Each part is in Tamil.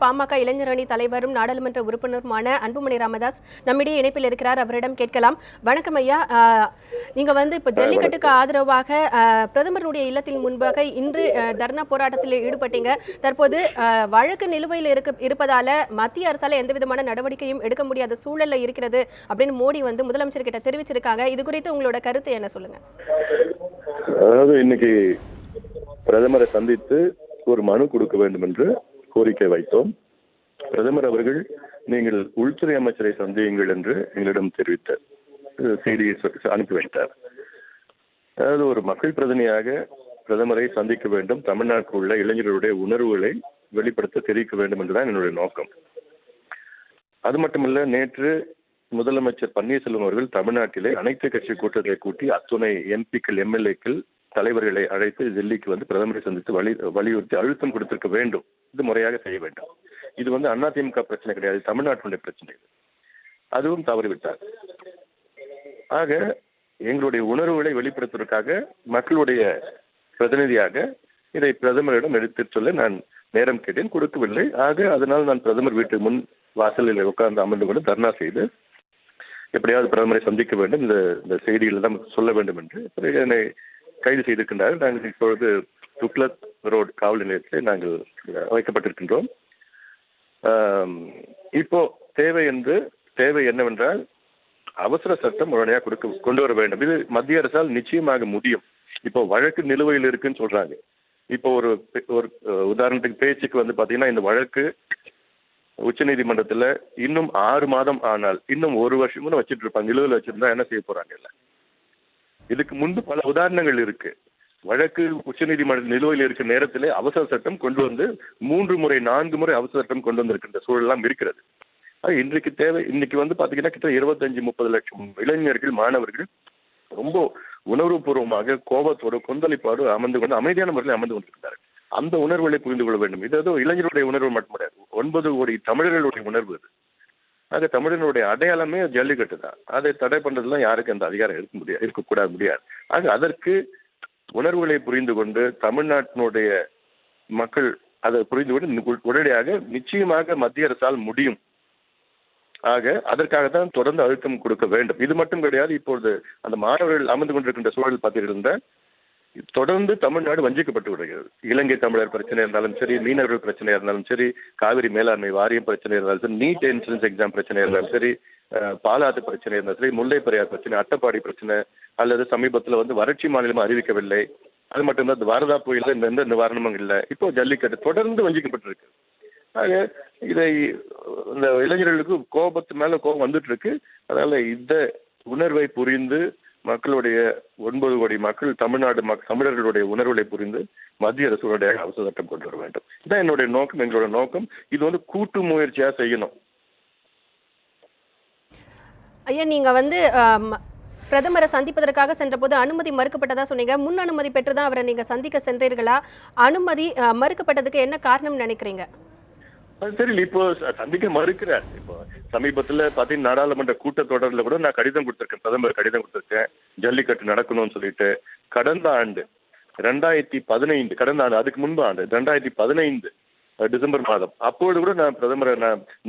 பாமக இளைஞர் அணி தலைவரும் நாடாளுமன்ற உறுப்பினருமான அன்புமணி ராமதாஸ் நம்மிடையே இணைப்பில் இருக்கிறார். அவரிடம் கேட்கலாம். வணக்கம் ஐயா. நீங்க இப்போ ஜல்லிக்கட்டுக்கு ஆதரவாக பிரதமருடைய இல்லத்தின் முன்பாக இன்று தர்ணா போராட்டத்தில் ஈடுபட்டீங்க. தற்போது வழக்கு நிலுவையில் இருப்பதால மத்திய அரசால எந்த விதமான நடவடிக்கையும் எடுக்க முடியாத சூழல்ல இருக்கிறது அப்படின்னு மோடி முதலமைச்சர் கிட்ட தெரிவிச்சிருக்காங்க. இது குறித்து உங்களோட கருத்து என்ன, சொல்லுங்க. அதாவது இன்னைக்கு பிரதமரை சந்தித்து ஒரு மனு கொடுக்க வேண்டும் என்று கோரிக்கை வைத்தோம். பிரதமர் அவர்கள் நீங்கள் உள்துறை அமைச்சரை சந்தியுங்கள் என்று எங்களிடம் தெரிவித்தார், செய்தியை அனுப்பி வைத்தார். அதாவது ஒரு மக்கள் பிரதிநிதியாக பிரதமரை சந்திக்க வேண்டும், தமிழ்நாட்டில் உள்ள இளைஞர்களுடைய உணர்வுகளை வெளிப்படுத்த தெரிவிக்க வேண்டும் என்றுதான் என்னுடைய நோக்கம். அது மட்டுமல்ல, நேற்று முதலமைச்சர் பன்னீர்செல்வம் அவர்கள் தமிழ்நாட்டிலே அனைத்து கட்சி கூட்டத்தை கூட்டி அத்துணை எம்பிக்கள் எம்எல்ஏக்கள் தலைவர்களை அழைத்து டெல்லிக்கு பிரதமரை சந்தித்து வலியுறுத்தி அழுத்தம் கொடுத்திருக்க வேண்டும். இது முறையாக செய்ய வேண்டும். இது அதிமுக பிரச்சனை கிடையாது, தமிழ்நாட்டினுடைய பிரச்சனை. அதுவும் தவறிவிட்டார். ஆக எங்களுடைய உணர்வுகளை வெளிப்படுத்துவதற்காக மக்களுடைய பிரதிநிதியாக இதை பிரதமரிடம் எடுத்துச் சொல்ல நான் நேரம் கேட்டேன், கொடுக்கவில்லை. ஆக அதனால் நான் பிரதமர் வீட்டு முன் வாசலில் உட்கார்ந்து அமர்ந்து கொண்டு தர்ணா செய்து எப்படியாவது பிரதமரை சந்திக்க வேண்டும், இந்த செய்திகளை தான் சொல்ல வேண்டும் என்று என்னை கைது செய்திருக்கின்றார்கள். நாங்கள் இப்பொழுது துக்ளக் ரோடு காவல் நிலையத்தில் நாங்கள் வைக்கப்பட்டிருக்கின்றோம். இப்போ தேவை என்னவென்றால் அவசர சட்டம் உடனடியாக கொண்டு வர வேண்டும். இது மத்திய அரசால் நிச்சயமாக முடியும். இப்போ வழக்கு நிலுவையில் இருக்குன்னு சொல்றாங்க. இப்போ ஒரு உதாரணத்துக்கு பேச்சுக்கு பாத்தீங்கன்னா, இந்த வழக்கு உச்சநீதிமன்றத்துல இன்னும் 6 மாதம் ஆனால் இன்னும் 1 வருஷம் கூட வச்சுட்டு இருப்பாங்க. நிலுவையில் வச்சிருந்தா என்ன செய்ய போறாங்க? இல்ல, இதுக்கு முன்பு பல உதாரணங்கள் இருக்கு. வழக்கு உச்சநீதிமன்ற நிலுவையில் இருக்கிற நேரத்திலே அவசர சட்டம் கொண்டு 3 முறை 4 முறை அவசர சட்டம் கொண்டு வந்திருக்கின்ற சூழலாம் இருக்கிறது. அது இன்றைக்கு தேவை. இன்னைக்கு பாத்தீங்கன்னா கிட்ட 25-30 லட்சம் இளைஞர்கள், மாணவர்கள் ரொம்ப உணர்வுபூர்வமாக கோபத்தோடு கொந்தளிப்பாடு அமர்ந்து கொண்டு அமைதியான முறையில் அமர்ந்து கொண்டிருக்கிறார்கள். அந்த உணர்வுகளை புரிந்து கொள்ள வேண்டும். இது இளைஞருடைய உணர்வு மட்டும் கிடையாது, 9 கோடி தமிழர்களுடைய உணர்வு இது. ஆக தமிழனுடைய அடையாளமே ஜல்லிக்கட்டு தான். அதை தடை பண்றதுலாம் யாருக்கு அந்த அதிகாரம் இருக்கக்கூடாது, முடியாது. ஆக அதற்கு உணர்வுகளை புரிந்து கொண்டு தமிழ்நாட்டினுடைய மக்கள் அதை புரிந்து கொண்டு உடனடியாக நிச்சயமாக மத்திய அரசால் முடியும். ஆக அதற்காகத்தான் தொடர்ந்து அழுத்தம் கொடுக்க வேண்டும். இது மட்டும் கிடையாது. இப்பொழுது அந்த மாணவர்கள் அமர்ந்து கொண்டிருக்கின்ற சூழல் பார்த்தீர்கள், தொடர்ந்து தமிழ்நாடு வஞ்சிக்கப்பட்டு விடுகிறது. இலங்கை தமிழர் பிரச்சனை இருந்தாலும் சரி, மீனவர்கள் பிரச்சனையா இருந்தாலும் சரி, காவிரி மேலாண்மை வாரியம் பிரச்சனை இருந்தாலும் சரி, நீட் என்ட்ரன்ஸ் எக்ஸாம் பிரச்சனை இருந்தாலும் சரி, பாலாத்து பிரச்சனை இருந்தாலும் சரி, முல்லை பெரியார் பிரச்சனை, அட்டப்பாடி பிரச்சனை, அல்லது சமீபத்தில் வறட்சி மாநிலம் அறிவிக்கவில்லை. அது மட்டும்தான் வாரதா புயல எந்த நிவாரணமும் இல்லை. இப்போ ஜல்லிக்கட்டு தொடர்ந்து வஞ்சிக்கப்பட்டிருக்கு. ஆக இதை இந்த இளைஞர்களுக்கு கோபத்து மேல கோபம் வந்துட்டு இருக்கு. அதனால இந்த உணர்வை புரிந்து மக்களுடைய 9 கோடி மக்கள் தமிழர்களுடைய உணர்வுகளை புரிந்து மத்திய அரசுடைய அவசர சட்டம் கொண்டு வர வேண்டும். இதுதான் என்னுடைய நோக்கம், எங்களோட நோக்கம். இது கூட்டு முயற்சியா செய்யணும். ஐயா, நீங்க பிரதமரை சந்திப்பதற்காக சென்ற போது அனுமதி மறுக்கப்பட்டதா சொன்னீங்க. முன் அனுமதி பெற்றுதான் அவரை நீங்க சந்திக்க சென்றீர்களா? அனுமதி மறுக்கப்பட்டதுக்கு என்ன காரணம் நினைக்கிறீங்க? தெரியல. இப்போ சந்திக்க மறுக்கிறார். இப்போ சமீபத்துல பாத்தீங்கன்னா நாடாளுமன்ற கூட்டத்தொடர்ல கூட நான் கடிதம் கொடுத்திருக்கேன், பிரதமர் கடிதம் கொடுத்திருக்கேன், ஜல்லிக்கட்டு நடக்கணும்னு சொல்லிட்டு. கடந்த ஆண்டு 2015, கடந்த ஆண்டு, அதுக்கு முன்பு ஆண்டு 2015 டிசம்பர் மாதம், அப்போது கூட நான் பிரதமரை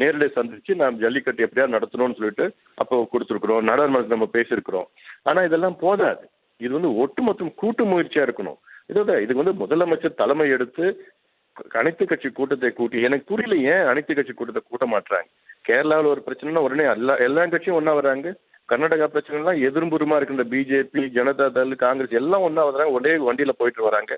நேரிலே சந்திச்சு நாம் ஜல்லிக்கட்டு எப்படியா நடத்தணும்னு சொல்லிட்டு அப்போ கொடுத்துருக்குறோம். நாடாளுமன்றத்தில் நம்ம பேசியிருக்கிறோம். ஆனா இதெல்லாம் போதாது. இது ஒட்டுமொத்தம் கூட்டு முயற்சியா இருக்கணும். இதுக்கு முதலமைச்சர் தலைமை எடுத்து அனைத்து கட்சி கூட்டத்தை கூட்டி, எனக்கு புரியல ஏன் அனைத்து கட்சி கூட்டத்தை கூட்ட மாட்டாங்க. கேரளாவில் ஒரு பிரச்சனைனா உடனே எல்லா கட்சியும் ஒன்னா வராங்க. கர்நாடகா பிரச்சனைலாம் எதிர்புறமா இருக்கின்ற பிஜேபி, ஜனதா தள், காங்கிரஸ் எல்லாம் ஒன்னா வராங்க, ஒரே வண்டியில போயிட்டு வராங்க.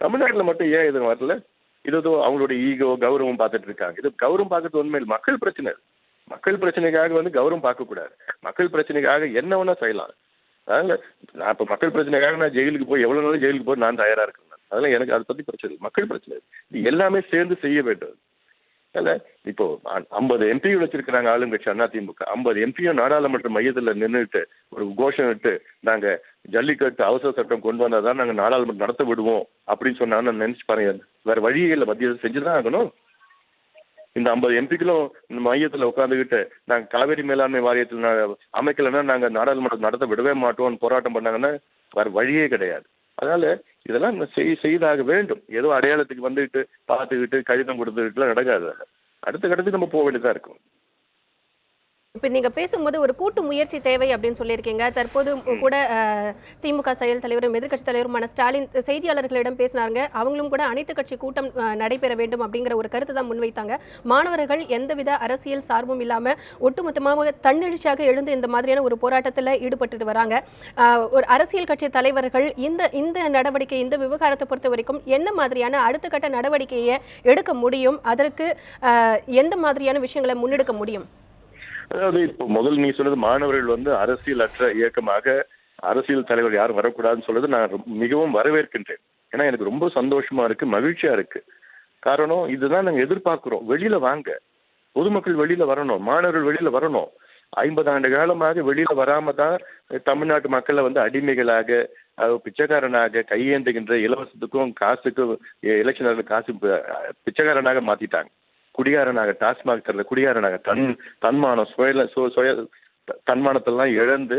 தமிழ்நாட்டில் மட்டும் ஏன் இது வரல? இது அவங்களுடைய ஈகோ, கௌரவம் பார்த்துட்டு இருக்காங்க. இது கௌரவம் பார்க்கறது உண்மையில் மக்கள் பிரச்சனை. மக்கள் பிரச்சனைக்காக கௌரவம் பார்க்க கூடாது. மக்கள் பிரச்சனைக்காக என்ன வேணா செய்யலாம். அதனால நான் இப்ப மக்கள் பிரச்சனைக்காக நான் ஜெயிலுக்கு போய் எவ்வளவு நாளும் ஜெயிலுக்கு போய் நான் தயாரா இருக்கேன். அதெல்லாம் எனக்கு அதை பத்தி பிரச்சனை. மக்கள் பிரச்சனை இது எல்லாமே சேர்ந்து செய்ய வேண்டும். இப்போ 50 எம்பிகள் வச்சிருக்கிறாங்க ஆளுங்கட்சி அதிமுக. 50 எம்பியும் நாடாளுமன்ற மையத்தில் நின்றுட்டு ஒரு கோஷம் இட்டு நாங்க ஜல்லிக்கட்டு அவசர சட்டம் கொண்டு வந்தாதான் நாங்க நாடாளுமன்றம் நடத்த விடுவோம் அப்படின்னு சொன்னா நினைச்சு பாருங்க. வேற வழியே இல்லை, மத்திய அரசு செஞ்சுதான் ஆகணும். இந்த 50 எம்பிக்களும் இந்த மையத்தில் உட்காந்துக்கிட்டு நாங்க காவிரி மேலாண்மை வாரியத்தில் அமைக்கலைன்னா நாங்க நாடாளுமன்றம் நடத்த விடவே மாட்டோம்னு போராட்டம் பண்ணாங்கன்னா வேற வழியே கிடையாது. அதனால இதெல்லாம் செய்தாக வேண்டும். ஏதோ அடையாளத்துக்கு வந்துட்டு பார்த்துக்கிட்டு கடிதம் கொடுத்துக்கிட்டுலாம் நடக்காது. அடுத்த கட்டத்துக்கு நம்ம போக வேண்டியதா இருக்கும். இப்ப நீங்க பேசும்போது ஒரு கூட்டு முயற்சி தேவை அப்படின்னு சொல்லியிருக்கீங்க. தற்போது கூட திமுக செயல் தலைவரும், எதிர்க்கட்சி தலைவருமான ஸ்டாலின் செய்தியாளர்களிடம் பேசினாங்க. அவங்களும் கூட அனைத்து கட்சி கூட்டம் நடைபெற வேண்டும் அப்படிங்கிற ஒரு கருத்து தான் முன்வைத்தாங்க. மாணவர்கள் எந்தவித அரசியல் சார்பும் இல்லாம ஒட்டுமொத்தமாக தன்னெழுச்சியாக எழுந்து இந்த மாதிரியான ஒரு போராட்டத்தில் ஈடுபட்டு வராங்க. ஒரு அரசியல் கட்சி தலைவர்கள் இந்த இந்த நடவடிக்கை, இந்த விவகாரத்தை பொறுத்த வரைக்கும் என்ன மாதிரியான அடுத்த கட்ட நடவடிக்கையை எடுக்க முடியும்? அதற்கு எந்த மாதிரியான விஷயங்களை முன்னெடுக்க முடியும்? அதாவது இப்போ முதல் நீ சொன்னது மாணவர்கள் வந்து அரசியல் அற்ற இயக்கமாக அரசியல் தலைவர் யாரும் வரக்கூடாதுன்னு சொல்றது நான் மிகவும் வரவேற்கின்றேன். ஏன்னா எனக்கு ரொம்ப சந்தோஷமா இருக்கு, மகிழ்ச்சியா இருக்கு. காரணம் இதுதான் நாங்க எதிர்பார்க்கிறோம். வெளியில வாங்க, பொதுமக்கள் வெளியில வரணும், மாணவர்கள் வெளியில வரணும். 50 ஆண்டு காலமாக வெளியில வராம தான் தமிழ்நாட்டு மக்களை வந்து அடிமைகளாக, பிச்சைக்காரனாக, கையேந்துகின்ற இலவசத்துக்கும் காசுக்கும் எலெக்ஷன் காசு பிச்சைக்காரனாக மாத்திட்டாங்க. குடியாரனாக, டாஸ்மாக் தரல குடியாரனாக, தன்மானம் சுய தன்மானத்தெல்லாம் இழந்து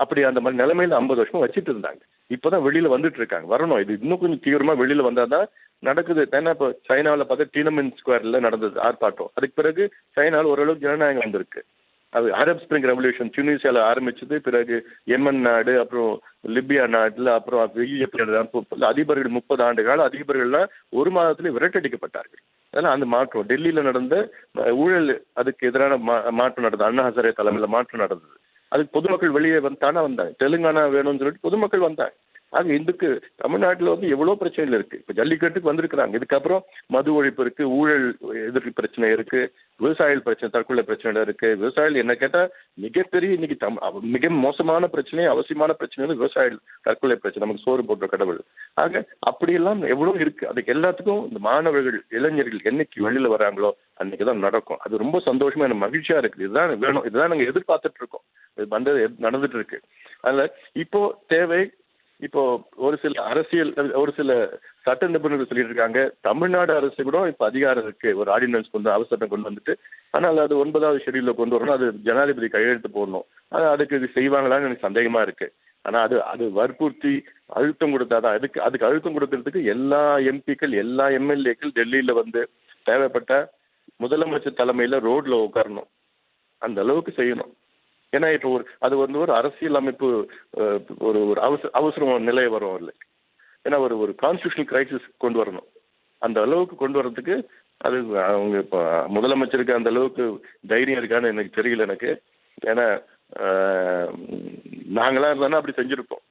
அப்படி அந்த மாதிரி நிலைமையில 50 வருஷமா வச்சுட்டு இருந்தாங்க. இப்பதான் வெளியில வந்துட்டு இருக்காங்க. வரணும், இது இன்னும் கொஞ்சம் தீவிரமா வெளியில வந்தாதான் நடக்குது. ஏன்னா இப்போ சைனாவில் பார்த்தா டீனமென் ஸ்கொயர்ல நடந்தது ஆர்ப்பாட்டம். அதுக்கு பிறகு சைனாவில் ஓரளவுக்கு ஜனநாயகம் வந்திருக்கு. அது அரப் ஸ்பிரிங் ரெவல்யூஷன் டியூனிசியால ஆரம்பிச்சது, பிறகு எமன் நாடு, அப்புறம் லிபியா நாட்டுல, அப்புறம் அதிபர்கள் 30 ஆண்டு கால அதிபர்கள்லாம் ஒரு மாதத்துல விரட்டடிக்கப்பட்டார்கள். அதெல்லாம் அந்த மாற்றம் டெல்லியில நடந்த ஊழல், அதுக்கு எதிரான மாற்றம் நடந்தது. அண்ணா ஹசாரே தலைமையில மாற்றம் நடந்தது. அதுக்கு பொதுமக்கள் வெளியே வந்தாங்க. தெலுங்கானா வேணும்னு சொல்லிட்டு பொதுமக்கள் வந்தாங்க. ஆக இதுக்கு தமிழ்நாட்டில் வந்து எவ்வளோ பிரச்சனைகள் இருக்கு. இப்போ ஜல்லிக்கட்டுக்கு வந்திருக்கிறாங்க. இதுக்கப்புறம் மது ஒழிப்பு இருக்கு, ஊழல் எதிர்ப்பு பிரச்சனை இருக்கு, விவசாயிகள் பிரச்சனை, தற்கொலை பிரச்சனை இருக்கு. விவசாயிகள் என்ன கேட்டால் மிகப்பெரிய இன்னைக்கு மிக மோசமான பிரச்சனை, அவசியமான பிரச்சனை வந்து விவசாயிகள் தற்கொலை பிரச்சனை. நமக்கு சோறு போட்ட கடவுள். ஆக அப்படியெல்லாம் எவ்வளோ இருக்கு. அதுக்கு எல்லாத்துக்கும் இந்த மாணவர்கள், இளைஞர்கள் என்னைக்கு வெளியில வராங்களோ அன்னைக்கு தான் நடக்கும். அது ரொம்ப சந்தோஷமா, எனக்கு மகிழ்ச்சியா இருக்குது. இதுதான் வேணும், இதுதான் நாங்கள் எதிர்பார்த்துட்டு இருக்கோம். இது வந்தது நடந்துட்டு இருக்கு. அதனால இப்போ தேவை, இப்போ ஒரு சில சட்ட நிபுணர்கள் சொல்லிட்டு இருக்காங்க, தமிழ்நாடு அரசு கூட இப்ப அதிகாரம் இருக்கு, ஒரு ஆர்டினன்ஸ் அவசரம் கொண்டு வந்துட்டு, ஆனால் அது 9வது ஷெட்யூல்ல கொண்டு வரணும், அது ஜனாதிபதி கையெழுத்து போடணும். அதுக்கு இது செய்வாங்களான்னு எனக்கு சந்தேகமா இருக்கு. ஆனா அது வற்புறுத்தி அழுத்தம் கொடுத்தாதான். அதுக்கு அழுத்தம் கொடுக்கறதுக்கு எல்லா எம்பிக்கள், எல்லா எம்எல்ஏக்கள் டெல்லியில வந்து தேவைப்பட்ட முதலமைச்சர் தலைமையில ரோட்ல உட்காரணும், அந்த அளவுக்கு செய்யணும். ஏன்னா இப்போ அது வந்து ஒரு அரசியல் அமைப்பு, ஒரு அவசரம் நிலை வரும் இல்லை. ஏன்னா ஒரு கான்ஸ்டியூஷனல் கிரைசிஸ் கொண்டு வரணும். அந்த அளவுக்கு கொண்டு வர்றதுக்கு அது அவங்க இப்போ முதலமைச்சருக்கு அந்த அளவுக்கு தைரியம் இருக்கான்னு எனக்கு தெரியல எனக்கு. ஏன்னா நாங்களாம் இருந்தாலும் அப்படி செஞ்சுருப்போம்.